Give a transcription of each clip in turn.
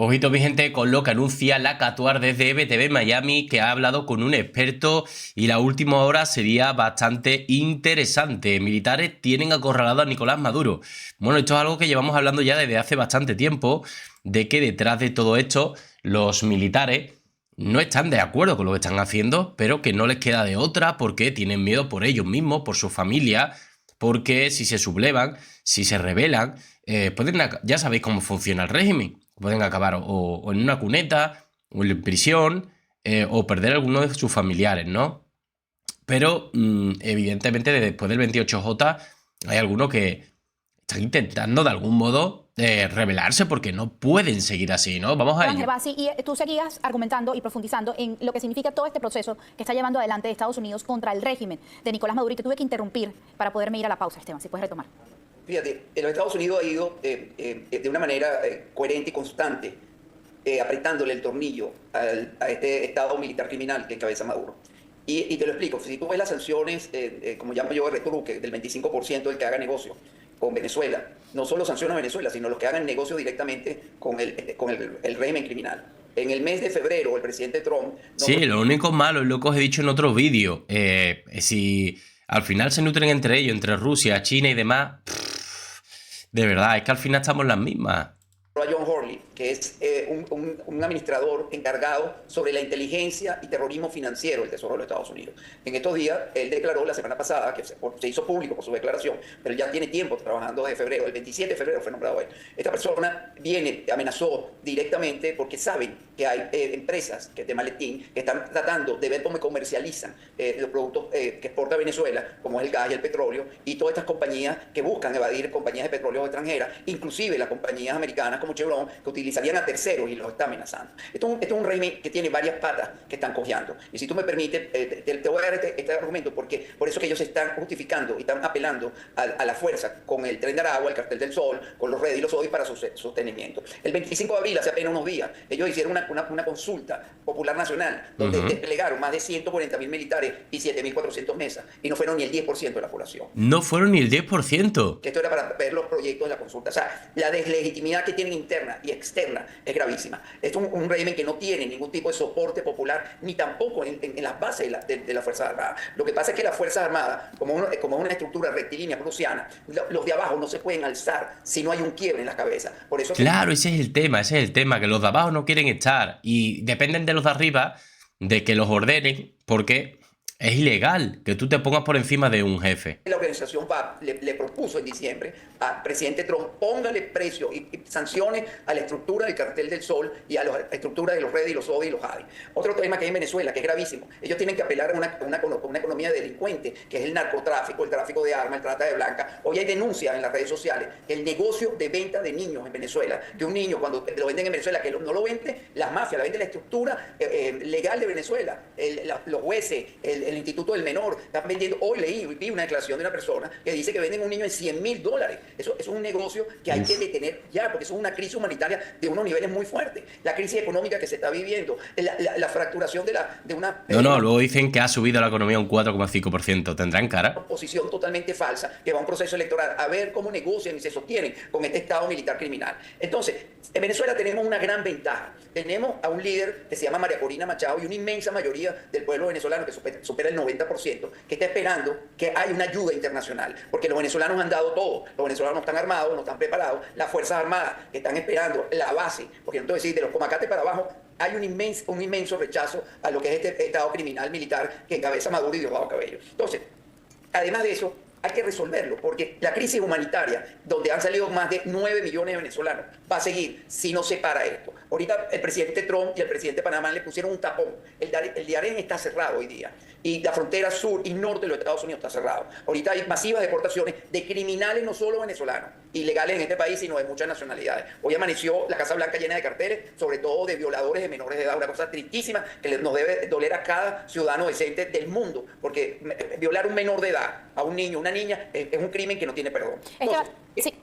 Ojito, mi gente, con lo que anuncia la Catuar desde BTV Miami, que ha hablado con un experto y la última hora sería bastante interesante. Militares tienen acorralado a Nicolás Maduro. Bueno, esto es algo que llevamos hablando ya desde hace bastante tiempo, de que detrás de todo esto los militares no están de acuerdo con lo que están haciendo, pero que no les queda de otra porque tienen miedo por ellos mismos, por su familia, porque si se sublevan, si se rebelan, ya sabéis cómo funciona el régimen. Pueden acabar o en una cuneta, o en prisión, o perder a alguno de sus familiares, ¿no? Pero, evidentemente, después del 28J, hay algunos que están intentando, de algún modo, rebelarse porque no pueden seguir así, ¿no? Vamos a Iván ello. Gervasi, y tú seguías argumentando y profundizando en lo que significa todo este proceso que está llevando adelante Estados Unidos contra el régimen de Nicolás Maduro, y te tuve que interrumpir para poderme ir a la pausa, Esteban, si puedes retomar. Fíjate, los Estados Unidos ha ido de una manera coherente y constante apretándole el tornillo a este Estado militar criminal que encabeza Maduro. Y te lo explico, si tú ves las sanciones, como llamo yo, de retruque, del 25% del que haga negocio con Venezuela, no solo sanciona a Venezuela, sino los que hagan negocio directamente con el régimen criminal. En el mes de febrero, el presidente Trump... Sí, lo único malo es lo que os he dicho en otro vídeo. Si al final se nutren entre ellos, entre Rusia, China y demás, de verdad, es que al final estamos las mismas. A John Hurley, que es un administrador encargado sobre la inteligencia y terrorismo financiero del Tesoro de los Estados Unidos. En estos días, él declaró la semana pasada, que se hizo público por su declaración, pero él ya tiene tiempo trabajando desde febrero, el 27 de febrero fue nombrado él. Esta persona amenazó directamente porque saben que hay empresas de maletín que están tratando de ver cómo comercializan los productos que exporta Venezuela, como es el gas y el petróleo, y todas estas compañías que buscan evadir compañías de petróleo extranjeras, inclusive las compañías americanas como Chevron, que utilizarían a terceros y los está amenazando. Esto es un régimen que tiene varias patas que están cojeando. Y si tú me permites, te voy a dar este argumento, porque por eso que ellos están justificando y están apelando a la fuerza con el Tren de Aragua, el Cartel del Sol, con los Red y los ODI para su sostenimiento. El 25 de abril, hace apenas unos días, ellos hicieron una consulta popular nacional donde desplegaron más de 140.000 militares y 7.400 mesas, y no fueron ni el 10% de la población. No fueron ni el 10%. Que esto era para ver los proyectos de la consulta. O sea, la deslegitimidad que tienen interna y externa es gravísima. Esto es un régimen que no tiene ningún tipo de soporte popular, ni tampoco en las bases de las Fuerzas Armadas. Lo que pasa es que las Fuerzas Armadas, como una estructura rectilínea prusiana, los de abajo no se pueden alzar si no hay un quiebre en las cabezas. Por eso Claro, ese es el tema, que los de abajo no quieren estar y dependen de los de arriba de que los ordenen, porque es ilegal que tú te pongas por encima de un jefe. La organización FAP le propuso en diciembre al presidente Trump: póngale precio y sanciones a la estructura del Cartel del Sol y a la estructura de los Red y los ODI y los ADI. Otro tema que hay en Venezuela, que es gravísimo: ellos tienen que apelar a una economía delincuente, que es el narcotráfico, el tráfico de armas, el trata de blancas. Hoy hay denuncias en las redes sociales que el negocio de venta de niños en Venezuela, que un niño cuando lo venden en Venezuela, que no lo vende las mafias, la vende la estructura legal de Venezuela, los jueces, el Instituto del Menor, están vendiendo. Hoy vi una declaración de una persona que dice que venden un niño en $100.000. Eso es un negocio que hay que detener ya, porque eso es una crisis humanitaria de unos niveles muy fuertes. La crisis económica que se está viviendo, la fracturación de una... Luego dicen que ha subido la economía un 4,5%. ¿Tendrán cara? Posición totalmente falsa, que va a un proceso electoral a ver cómo negocian y se sostienen con este Estado militar criminal. Entonces, en Venezuela tenemos una gran ventaja. Tenemos a un líder que se llama María Corina Machado y una inmensa mayoría del pueblo venezolano, que supera el 90%, que está esperando que haya una ayuda internacional, porque los venezolanos han dado todo. Los venezolanos no están armados, no están preparados. Las Fuerzas Armadas que están esperando la base, porque no te voy a decir, de los Comacates para abajo hay un inmenso rechazo a lo que es este Estado criminal militar que encabeza Maduro y Diosdado Cabello. Entonces, además de eso, hay que resolverlo, porque la crisis humanitaria, donde han salido más de 9 millones de venezolanos, va a seguir si no se para esto. Ahorita el presidente Trump y el presidente de Panamá le pusieron un tapón. El de Darién está cerrado hoy día, y la frontera sur y norte de los Estados Unidos está cerrado. Ahorita hay masivas deportaciones de criminales, no solo venezolanos, ilegales en este país, sino de muchas nacionalidades. Hoy amaneció la Casa Blanca llena de carteles, sobre todo de violadores de menores de edad, una cosa tristísima que nos debe doler a cada ciudadano decente del mundo, porque violar a un menor de edad, a un niño, una niña, es un crimen que no tiene perdón. Entonces,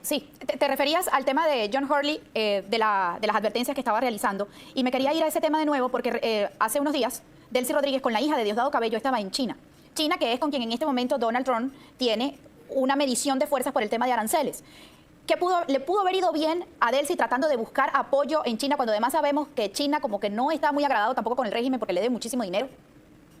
sí. Te referías al tema de John Hurley, de las advertencias que estaba realizando, y me quería ir a ese tema de nuevo porque hace unos días Delcy Rodríguez, con la hija de Diosdado Cabello, estaba en China. China, que es con quien en este momento Donald Trump tiene una medición de fuerzas por el tema de aranceles. le pudo haber ido bien a Delcy tratando de buscar apoyo en China, cuando además sabemos que China como que no está muy agradado tampoco con el régimen porque le debe muchísimo dinero?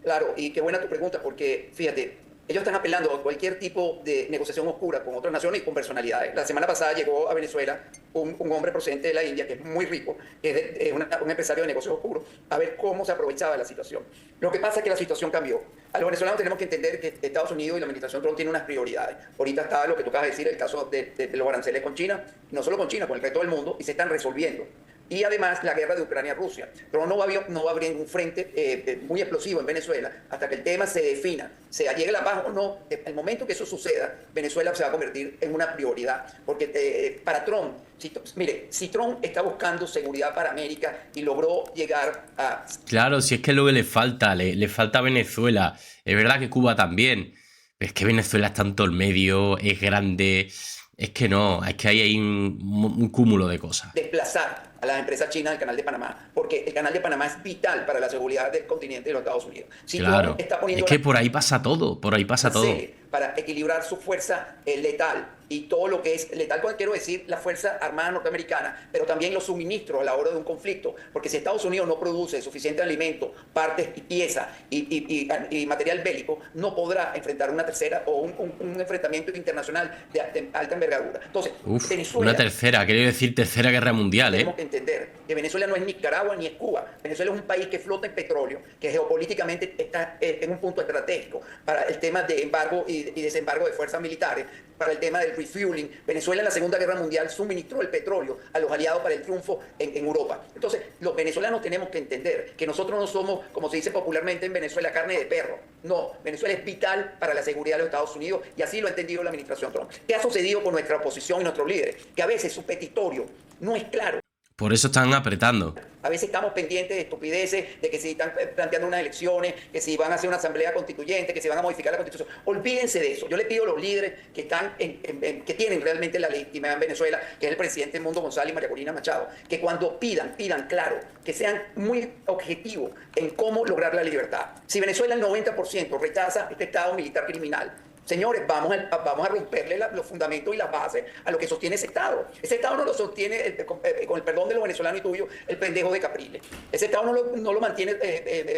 Claro, y qué buena tu pregunta, porque fíjate, ellos están apelando a cualquier tipo de negociación oscura con otras naciones y con personalidades. La semana pasada llegó a Venezuela un hombre procedente de la India, que es muy rico, que es un empresario de negocios oscuros, a ver cómo se aprovechaba de la situación. Lo que pasa es que la situación cambió. A los venezolanos tenemos que entender que Estados Unidos y la administración Trump tienen unas prioridades. Ahorita está lo que tú acabas de decir, el caso de los aranceles con China, no solo con China, con el resto del mundo, y se están resolviendo. Y además la guerra de Ucrania-Rusia. Trump no va a abrir un frente muy explosivo en Venezuela hasta que el tema se defina, sea llegue la paz o no. El momento que eso suceda, Venezuela se va a convertir en una prioridad. Porque para Trump, si Trump está buscando seguridad para América y logró llegar a... Claro, si es que es lo que le falta a Venezuela. Es verdad que Cuba también. Pero es que Venezuela está en todo el medio, es grande. Es que no, es que hay un cúmulo de cosas. Desplazar a las empresas chinas del Canal de Panamá, porque el Canal de Panamá es vital para la seguridad del continente de los Estados Unidos. Si claro, está poniendo es que por ahí pasa todo, por ahí pasa todo. Para equilibrar su fuerza letal y todo lo que es letal, quiero decir la Fuerza Armada Norteamericana, pero también los suministros a la hora de un conflicto, porque si Estados Unidos no produce suficiente alimento, partes y piezas y material bélico, no podrá enfrentar una tercera o un enfrentamiento internacional de alta envergadura. Entonces, Venezuela, una tercera, quiero decir tercera guerra mundial, tenemos que entender que Venezuela no es Nicaragua ni es Cuba. Venezuela es un país que flota en petróleo, que geopolíticamente está en un punto estratégico para el tema de embargo y desembargo de fuerzas militares, para el tema del refueling. Venezuela en la Segunda Guerra Mundial suministró el petróleo a los aliados para el triunfo en Europa. Entonces, los venezolanos tenemos que entender que nosotros no somos, como se dice popularmente en Venezuela, carne de perro. No, Venezuela es vital para la seguridad de los Estados Unidos y así lo ha entendido la administración Trump. ¿Qué ha sucedido con nuestra oposición y nuestros líderes? Que a veces su petitorio no es claro. Por eso están apretando. A veces estamos pendientes de estupideces, de que si están planteando unas elecciones, que si van a hacer una asamblea constituyente, que si van a modificar la constitución. Olvídense de eso. Yo le pido a los líderes que están que tienen realmente la legitimidad en Venezuela, que es el presidente Edmundo González y María Corina Machado, que cuando pidan claro, que sean muy objetivos en cómo lograr la libertad. Si Venezuela el 90% rechaza este Estado militar criminal, señores, vamos a romperle los fundamentos y las bases a lo que sostiene ese Estado. Ese Estado no lo sostiene, con el perdón de los venezolanos y tuyo, el pendejo de Capriles. Ese Estado no lo mantiene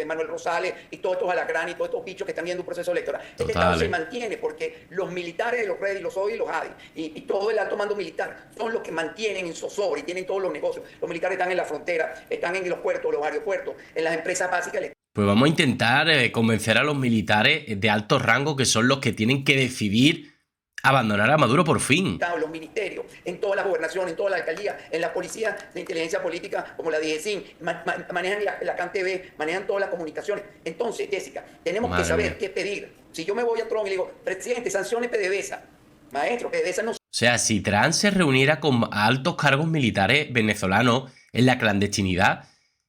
Manuel Rosales y todos estos alacranes y todos estos bichos que están viendo un proceso electoral. Este Estado se mantiene porque los militares de los redes, los ODI y los ADI y todo el alto mando militar son los que mantienen en zozobra y tienen todos los negocios. Los militares están en la frontera, están en los puertos, los aeropuertos, en las empresas básicas. Pues vamos a intentar convencer a los militares de alto rango, que son los que tienen que decidir abandonar a Maduro por fin. Los ministerios, en toda la gobernación, en toda la alcaldía, en la policía de inteligencia política, como la DGCIN, manejan la CAN-TV, manejan todas las comunicaciones. Entonces, Jessica, tenemos que saber qué pedir. Si yo me voy a Trump y le digo, presidente, sancione PDVSA, maestro, PDVSA no... O sea, si Trump se reuniera con altos cargos militares venezolanos en la clandestinidad,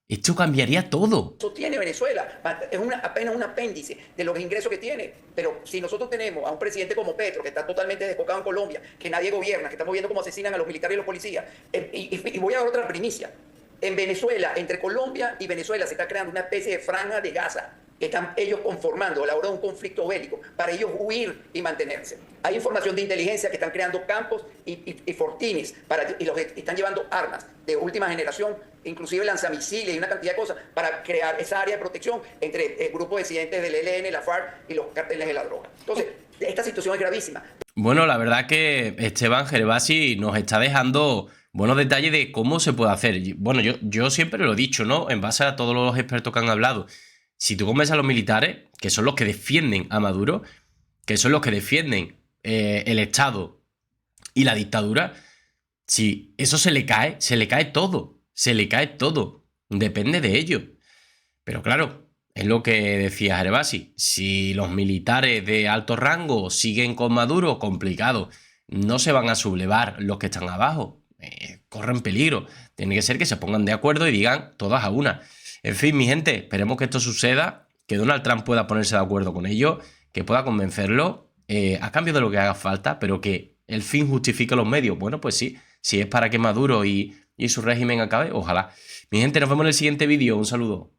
esto cambiaría todo. Eso tiene Venezuela, es apenas un apéndice de los ingresos que tiene. Pero si nosotros tenemos a un presidente como Petro, que está totalmente descocado en Colombia, que nadie gobierna, que estamos viendo cómo asesinan a los militares y los policías, y voy a dar otra primicia. En Venezuela, entre Colombia y Venezuela, se está creando una especie de franja de Gaza que están ellos conformando a la hora de un conflicto bélico, para ellos huir y mantenerse. Hay información de inteligencia que están creando campos y fortines, y los están llevando armas de última generación, inclusive lanzamisiles y una cantidad de cosas, para crear esa área de protección entre el grupo de disidentes del ELN, la FARC y los carteles de la droga. Entonces, esta situación es gravísima. Bueno, la verdad que Esteban Gervasi nos está dejando buenos detalles de cómo se puede hacer. Bueno, yo siempre lo he dicho, ¿no? En base a todos los expertos que han hablado. Si tú convences a los militares, que son los que defienden a Maduro, que son los que defienden el Estado y la dictadura, si eso se le cae todo. Se le cae todo. Depende de ellos. Pero claro, es lo que decía Gervasi. Si los militares de alto rango siguen con Maduro, complicado. No se van a sublevar los que están abajo. Corren peligro. Tiene que ser que se pongan de acuerdo y digan todas a una. En fin, mi gente, esperemos que esto suceda, que Donald Trump pueda ponerse de acuerdo con ellos, que pueda convencerlo a cambio de lo que haga falta, pero que el fin justifique los medios. Bueno, pues sí, si es para que Maduro y su régimen acabe, ojalá. Mi gente, nos vemos en el siguiente vídeo. Un saludo.